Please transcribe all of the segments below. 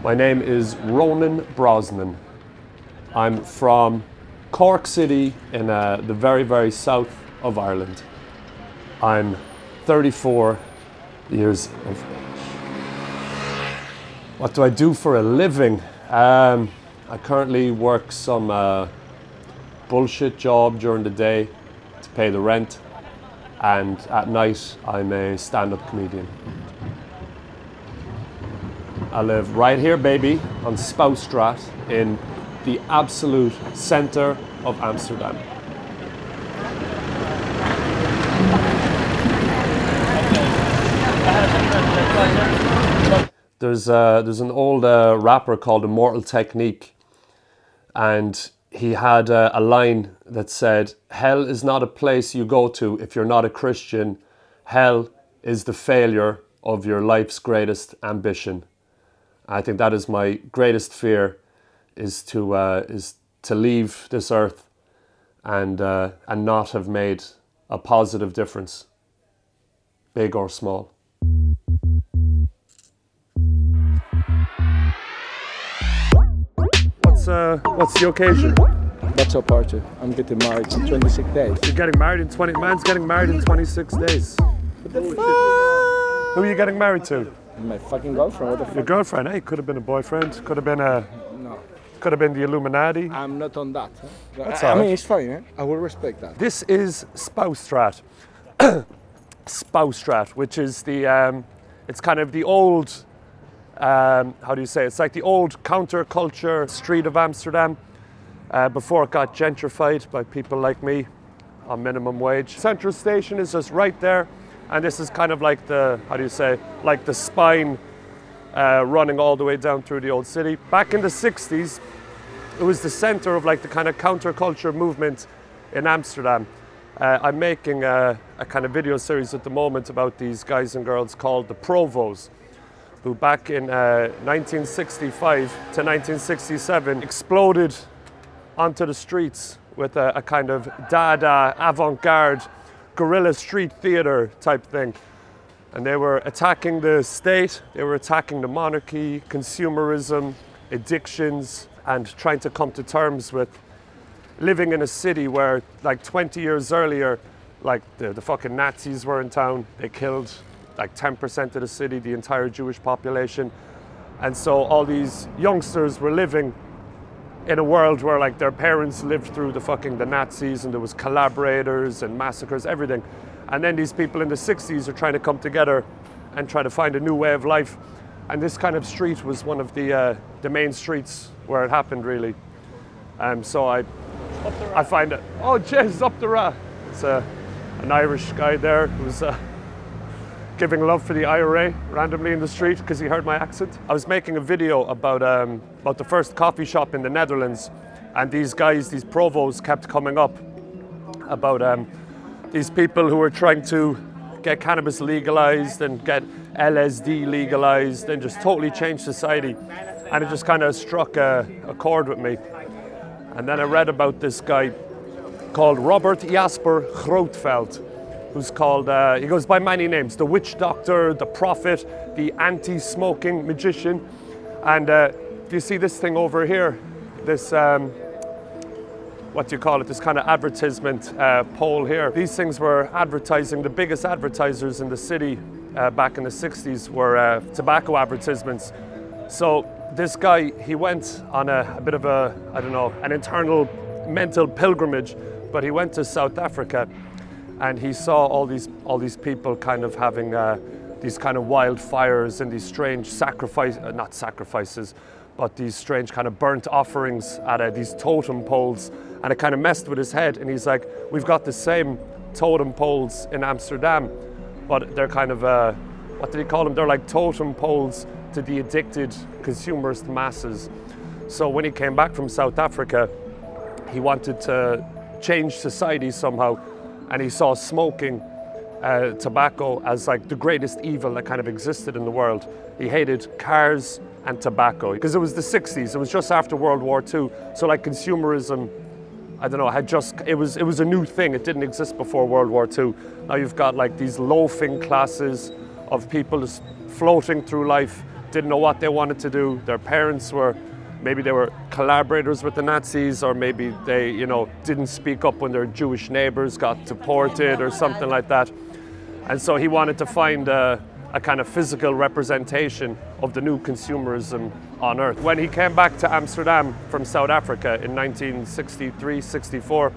My name is Ronan Brosnan. I'm from Cork City in the very, very south of Ireland. I'm 34 years of age. What do I do for a living? I currently work some bullshit job during the day to pay the rent, and at night I'm a stand-up comedian. I live right here, baby, on Spoutstraat in the absolute center of Amsterdam. There's an old rapper called Immortal Technique, and he had a line that said, "Hell is not a place you go to if you're not a Christian. Hell is the failure of your life's greatest ambition." I think that is my greatest fear, is to leave this earth and not have made a positive difference, big or small. What's the occasion? Bachelor party. I'm getting married in 26 days. You're getting married in 20. Man's getting married in 26 days. What the fuck? Who are you getting married to? My fucking girlfriend. What the fuck? Your girlfriend? Hey, could have been a boyfriend. Could have been a. No. Could have been the Illuminati. I'm not on that. Huh? That's I all mean, right. it's fine. Eh? I will respect that. This is Spoutstraat. Spoutstraat, which is the. It's kind of the old. How do you say? It's like the old counterculture street of Amsterdam before it got gentrified by people like me on minimum wage. Central Station is just right there, and this is kind of like the, how do you say, like the spine running all the way down through the old city. Back in the 60s, it was the center of like the kind of counterculture movement in Amsterdam. I'm making a kind of video series at the moment about these guys and girls called the Provos, who back in 1965 to 1967 exploded onto the streets with a kind of Dada, avant-garde, guerrilla street theater type thing. And they were attacking the state, they were attacking the monarchy, consumerism, addictions, and trying to come to terms with living in a city where like 20 years earlier, like the fucking Nazis were in town. They killed like 10% of the city, the entire Jewish population. And so all these youngsters were living in a world where like their parents lived through the Nazis, and there was collaborators and massacres, everything. And then these people in the 60s are trying to come together and try to find a new way of life. And this kind of street was one of the main streets where it happened, really. So I find it, oh, Jez, up the Ra. It's an Irish guy there who's giving love for the IRA randomly in the street because he heard my accent. I was making a video about the first coffee shop in the Netherlands, and these guys, these Provos, kept coming up about these people who were trying to get cannabis legalized and get LSD legalized and just totally change society. And it just kind of struck a chord with me. And then I read about this guy called Robert Jasper Grootveld, who's called, he goes by many names: the witch doctor, the prophet, the anti-smoking magician. And you see this thing over here, this, what do you call it, this kind of advertisement pole here. These things were advertising, the biggest advertisers in the city back in the 60s were tobacco advertisements. So this guy, he went on a bit of a, I don't know, an internal mental pilgrimage, but he went to South Africa. And he saw all these people kind of having these kind of wildfires and these strange not sacrifices, but these strange kind of burnt offerings at these totem poles. And it kind of messed with his head. And he's like, we've got the same totem poles in Amsterdam, but they're kind of, what did he call them? They're like totem poles to the addicted consumerist masses. So when he came back from South Africa, he wanted to change society somehow. And he saw smoking tobacco as like the greatest evil that kind of existed in the world. He hated cars and tobacco because it was the 60s. It was just after World War II. So like consumerism, I don't know, it was a new thing. It didn't exist before World War II. Now you've got like these loafing classes of people just floating through life, didn't know what they wanted to do. Their parents were, maybe they were collaborators with the Nazis, or maybe they, you know, didn't speak up when their Jewish neighbors got deported or something like that. And so he wanted to find a kind of physical representation of the new consumerism on Earth. When he came back to Amsterdam from South Africa in 1963-64,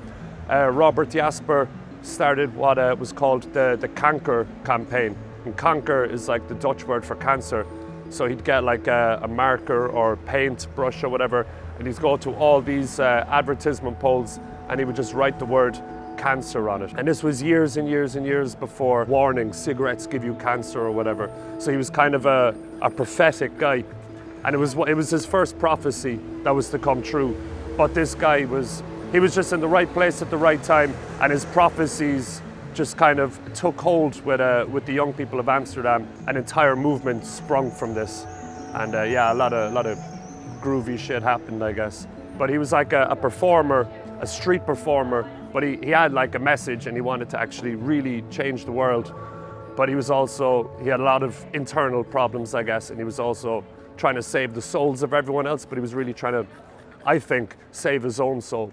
Robert Jasper started what was called the Kanker campaign. And kanker is like the Dutch word for cancer. So he'd get like a marker or paint brush or whatever, and he'd go to all these advertisement poles and he would just write the word cancer on it. And this was years and years and years before warning, cigarettes give you cancer or whatever. So he was kind of a prophetic guy. And it was his first prophecy that was to come true. But this guy he was just in the right place at the right time, and his prophecies just kind of took hold with the young people of Amsterdam. An entire movement sprung from this. And yeah, a lot of groovy shit happened, I guess. But he was like a performer, a street performer, but he had like a message and he wanted to actually really change the world. But he had a lot of internal problems, I guess, and he was also trying to save the souls of everyone else, but he was really trying to, I think, save his own soul.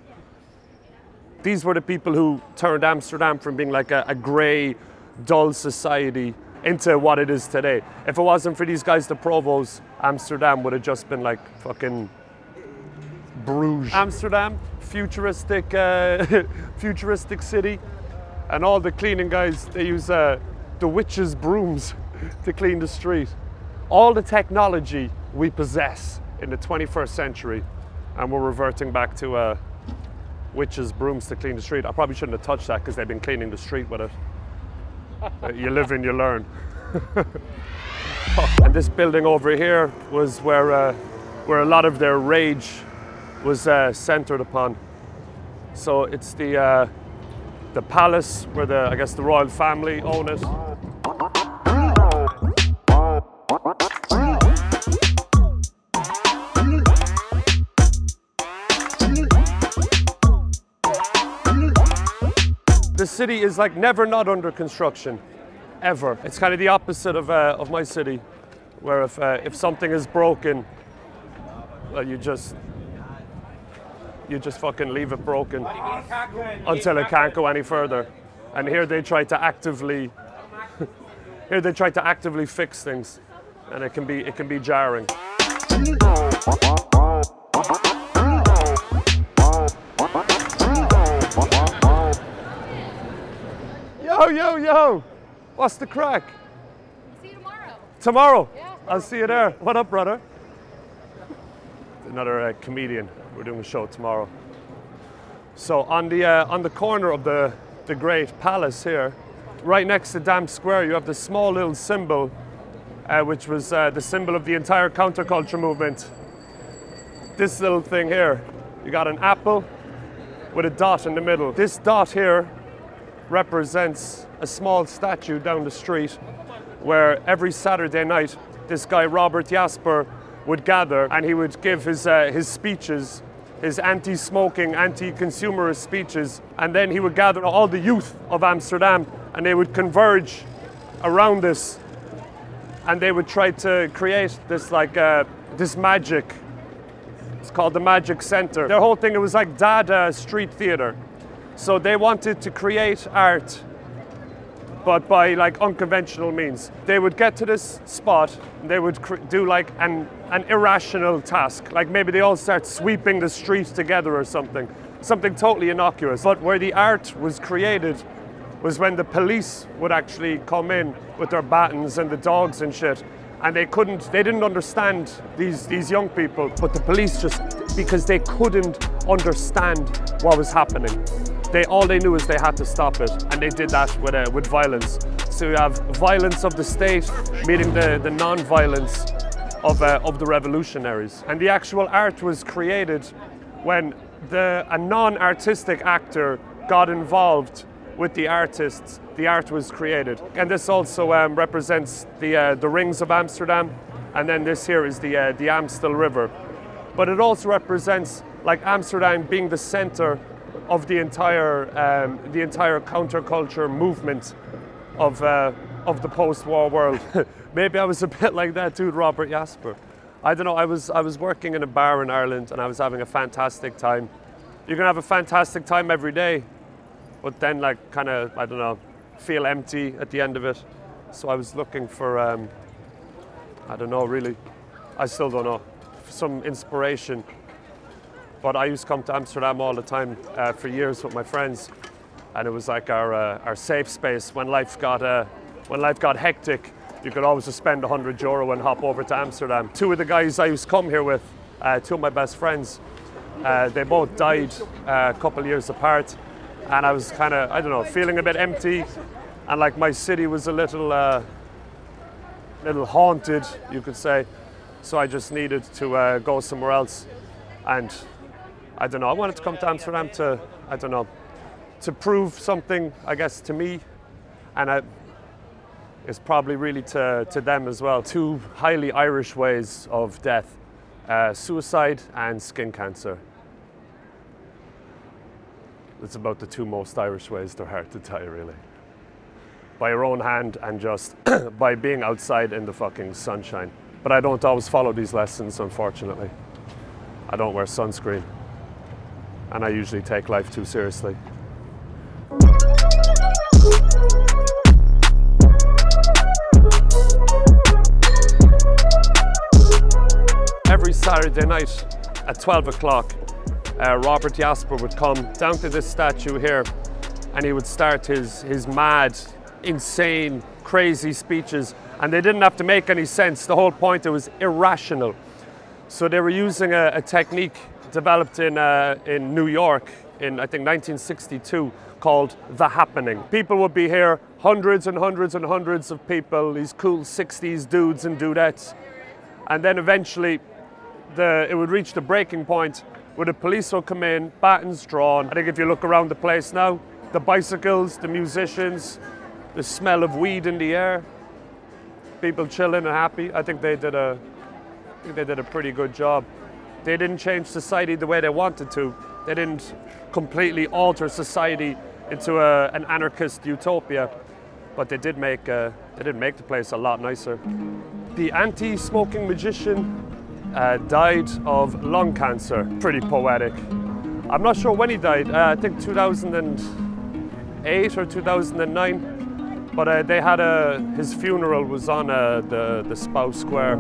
These were the people who turned Amsterdam from being like a grey, dull society into what it is today. If it wasn't for these guys, the Provos, Amsterdam would have just been like fucking Bruges. Amsterdam, futuristic city, and all the cleaning guys, they use the witches' brooms to clean the street. All the technology we possess in the 21st century, and we're reverting back to witches' brooms to clean the street. I probably shouldn't have touched that because they've been cleaning the street with it. You live and you learn. And this building over here was where a lot of their rage was centered upon. So it's the palace where I guess the royal family own it. The city is like never not under construction, ever. It's kind of the opposite of my city, where if something is broken, well, you just fucking leave it broken until it can't go any further. And here they try to actively fix things, and it can be jarring. Yo! What's the crack? See you tomorrow. Tomorrow? Yeah. I'll see you there. What up, brother? Another comedian. We're doing a show tomorrow. So on the corner of the Great Palace here, right next to Dam Square, you have this small little symbol, which was the symbol of the entire counterculture movement. This little thing here, you got an apple with a dot in the middle. This dot here represents a small statue down the street where every Saturday night this guy Robert Jasper would gather and he would give his speeches, his anti-smoking, anti-consumerist speeches, and then he would gather all the youth of Amsterdam and they would converge around this and they would try to create this this magic. It's called the Magic Center. Their whole thing, it was like Dada street theater. So they wanted to create art, but by like unconventional means. They would get to this spot, and they would do like an irrational task. Like maybe they all start sweeping the street together or something totally innocuous. But where the art was created was when the police would actually come in with their batons and the dogs and shit. And they didn't understand these young people, but the police because they couldn't understand what was happening. All they knew is they had to stop it, and they did that with violence. So you have violence of the state meeting the non-violence of the revolutionaries. And the actual art was created when a non-artistic actor got involved with the artists. The art was created. And this also represents the rings of Amsterdam, and then this here is the Amstel River. But it also represents like Amsterdam being the center of the entire counterculture movement of of the post-war world. Maybe I was a bit like that dude, Robert Jasper. I don't know, I was working in a bar in Ireland and I was having a fantastic time. You can have a fantastic time every day, but then like kind of, I don't know, feel empty at the end of it. So I was looking for, I don't know really, I still don't know, some inspiration. But I used to come to Amsterdam all the time for years with my friends. And it was like our safe space when life got hectic. You could always just spend €100 and hop over to Amsterdam. Two of the guys I used to come here with, two of my best friends, they both died a couple of years apart. And I was kind of, I don't know, feeling a bit empty. And like my city was a little haunted, you could say. So I just needed to go somewhere else. And I don't know, I wanted to come to Amsterdam to, I don't know, to prove something, I guess, to me. And it's probably really to them as well. Two highly Irish ways of death, suicide and skin cancer. It's about the two most Irish ways there are to die, really. By your own hand and just by being outside in the fucking sunshine. But I don't always follow these lessons, unfortunately. I don't wear sunscreen. And I usually take life too seriously. Every Saturday night at 12 o'clock, Robert Jasper would come down to this statue here and he would start his mad, insane, crazy speeches. And they didn't have to make any sense. The whole point, it was irrational. So they were using a technique developed in New York in, I think, 1962 called The Happening. People would be here, hundreds and hundreds and hundreds of people, these cool 60s dudes and dudettes. And then eventually it would reach the breaking point where the police will come in, batons drawn. I think if you look around the place now, the bicycles, the musicians, the smell of weed in the air, people chilling and happy. I think they did a pretty good job. They didn't change society the way they wanted to. They didn't completely alter society into an anarchist utopia, but they did make the place a lot nicer. The anti-smoking magician died of lung cancer. Pretty poetic. I'm not sure when he died. I think 2008 or 2009. But they had his funeral was on the Spouse Square.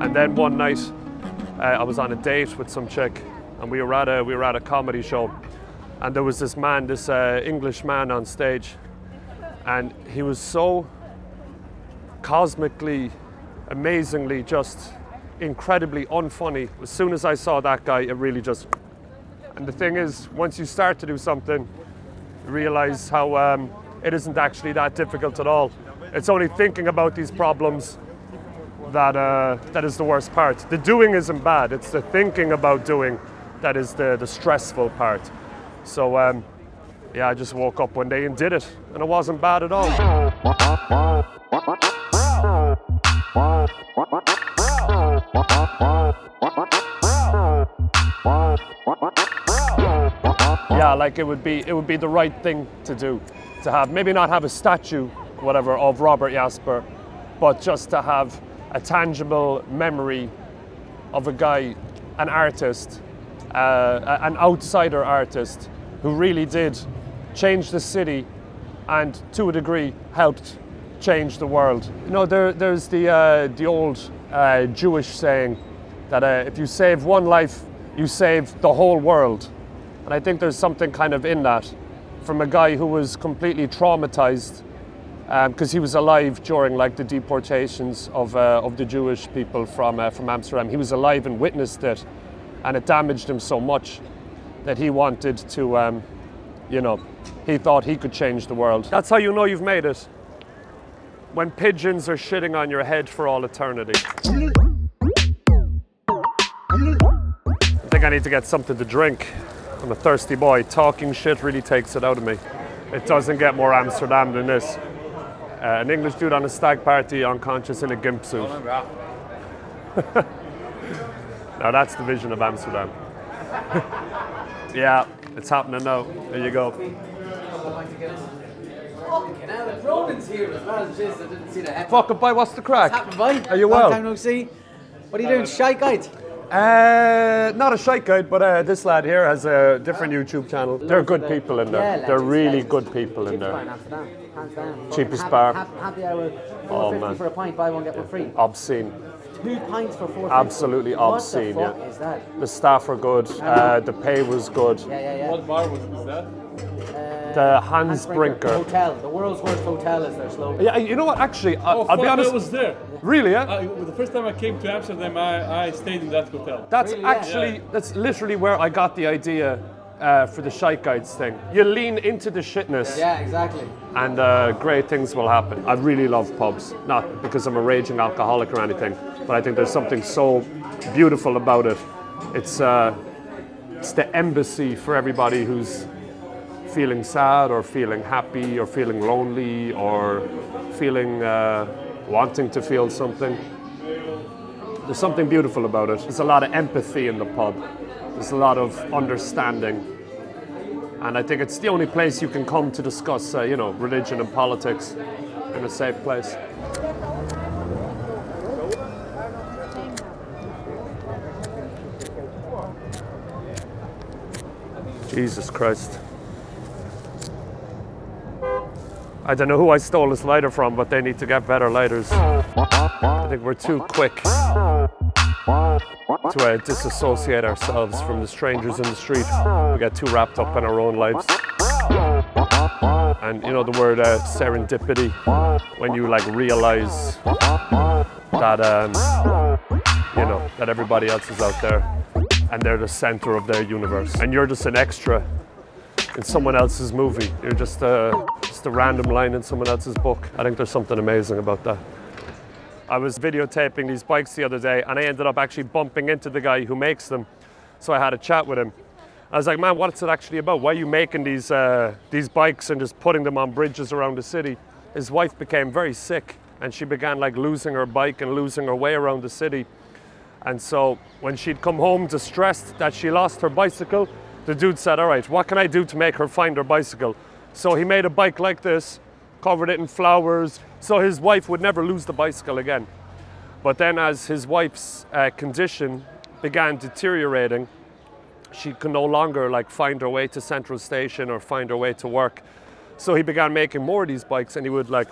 And then one night, I was on a date with some chick, and we were at a comedy show. And there was this man, this English man on stage, and he was so cosmically, amazingly, just incredibly unfunny. As soon as I saw that guy, it really just... And the thing is, once you start to do something, you realize how it isn't actually that difficult at all. It's only thinking about these problems that is the worst part. The doing isn't bad, it's the thinking about doing that is the stressful part. So yeah, I just woke up one day and did it, and it wasn't bad at all. Yeah, like it would be the right thing to do, to have, maybe not have a statue, whatever, of Robert Jasper, but just to have a tangible memory of a guy, an artist, an outsider artist who really did change the city and, to a degree, helped change the world. You know, there's the old Jewish saying that if you save one life, you save the whole world. And I think there's something kind of in that, from a guy who was completely traumatized because he was alive during like the deportations of the Jewish people from Amsterdam. He was alive and witnessed it, and it damaged him so much that he wanted to, you know, he thought he could change the world. That's how you know you've made it. When pigeons are shitting on your head for all eternity. I think I need to get something to drink. I'm a thirsty boy. Talking shit really takes it out of me. It doesn't get more Amsterdam than this. An English dude on a stag party, unconscious in a gimp suit. Now that's the vision of Amsterdam. Yeah, it's happening now. There you go. Fucking hell, Roland's here as well. Jeez, I didn't see the head. Fucking boy, what's the crack? What's happening, boy? Are you Long well? time no see. What are you doing, Shy Guide? Not a shite guide, but this lad here has a different YouTube channel. They're good people in there. Yeah, They're legends, really legends. good people in Cheapest bar in there. Amsterdam, hands down. Cheapest bar. Happy hour, Oh, $4.50 man. for a pint, buy one, get one free. Obscene. 2 pints for $4.50. Absolutely obscene, What the fuck yeah. is that? The staff are good. The pay was good. Yeah. What bar was that? The Hans Brinker. Hotel. The world's worst hotel is their slogan. Yeah, you know what? Actually, I'll be honest. I was there. Really, yeah? The first time I came to Amsterdam, I stayed in that hotel. That's Really, yeah. actually, that's literally where I got the idea for the shite guides thing. You lean into the shitness Yeah, exactly. and great things will happen. I really love pubs, not because I'm a raging alcoholic or anything, but I think there's something so beautiful about it. It's the embassy for everybody who's feeling sad or feeling happy or feeling lonely or feeling wanting to feel something. There's something beautiful about it. There's a lot of empathy in the pub. There's a lot of understanding. And I think it's the only place you can come to discuss, religion and politics in a safe place. Jesus Christ. I don't know who I stole this lighter from, but they need to get better lighters. I think we're too quick to disassociate ourselves from the strangers in the street. We get too wrapped up in our own lives. And you know the word serendipity, when you like realize that that everybody else is out there and they're the center of their universe, and you're just an extra in someone else's movie. You're just a random line in someone else's book. I think there's something amazing about that. I was videotaping these bikes the other day and I ended up actually bumping into the guy who makes them. So I had a chat with him. I was like, man, what's it actually about? Why are you making these bikes and just putting them on bridges around the city? His wife became very sick and she began like losing her bike and losing her way around the city. And so when she'd come home distressed that she lost her bicycle, the dude said, all right, what can I do to make her find her bicycle? So he made a bike like this, covered it in flowers, so his wife would never lose the bicycle again. But then as his wife's condition began deteriorating, she could no longer like find her way to Central Station or find her way to work. So he began making more of these bikes and he would like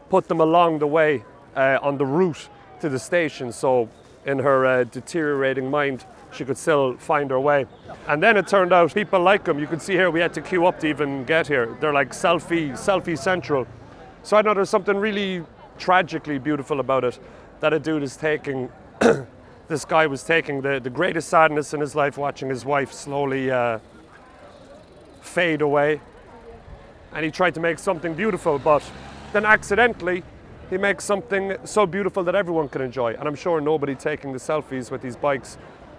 put them along the way on the route to the station. So in her deteriorating mind, she could still find her way. And then it turned out people like him. You can see here we had to queue up to even get here. They're like selfie central. So I know there's something really tragically beautiful about it, that a dude is taking, this guy was taking the greatest sadness in his life, watching his wife slowly fade away. And he tried to make something beautiful, but then accidentally, he makes something so beautiful that everyone can enjoy. And I'm sure nobody taking the selfies with these bikes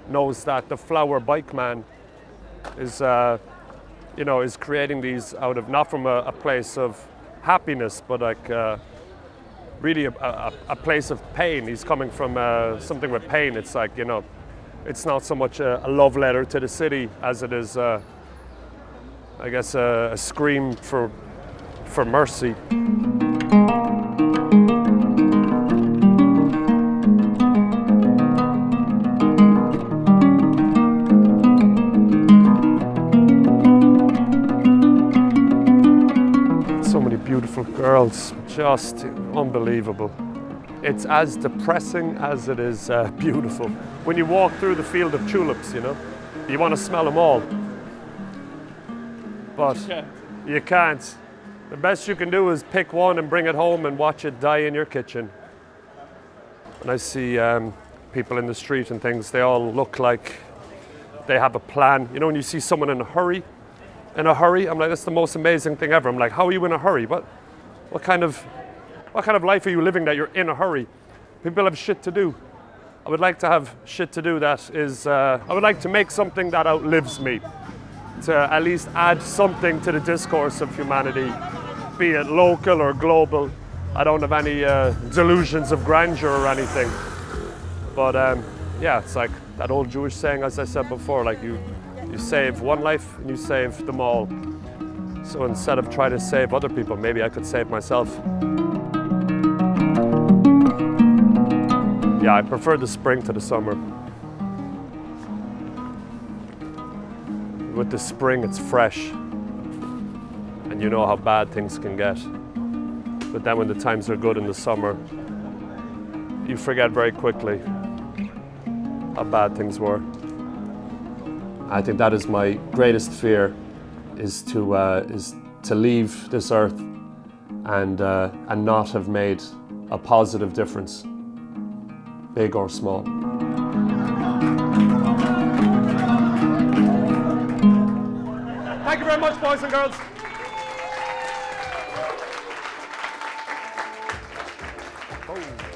knows that the flower bike man is, is creating these out of, not from a place of happiness, but like really a place of pain. He's coming from something with pain. It's like, it's not so much a love letter to the city as it is, I guess, a scream for mercy. Beautiful girls, just unbelievable. It's as depressing as it is beautiful. When you walk through the field of tulips, you want to smell them all. But you can't. The best you can do is pick one and bring it home and watch it die in your kitchen. When I see people in the street and things, they all look like they have a plan. When you see someone in a hurry, I'm like, that's the most amazing thing ever. I'm like, how are you in a hurry? What kind of life are you living that you're in a hurry? People have shit to do. I would like to have shit to do that is, I would like to make something that outlives me. to at least add something to the discourse of humanity, be it local or global. I don't have any delusions of grandeur or anything. But yeah, it's like that old Jewish saying, as I said before, like you save one life and you save them all. So instead of trying to save other people, maybe I could save myself. Yeah, I prefer the spring to the summer. With the spring, it's fresh. And you know how bad things can get. But then when the times are good in the summer, you forget very quickly how bad things were. I think that is my greatest fear, is to leave this earth and not have made a positive difference, big or small. Thank you very much, boys and girls. Oh.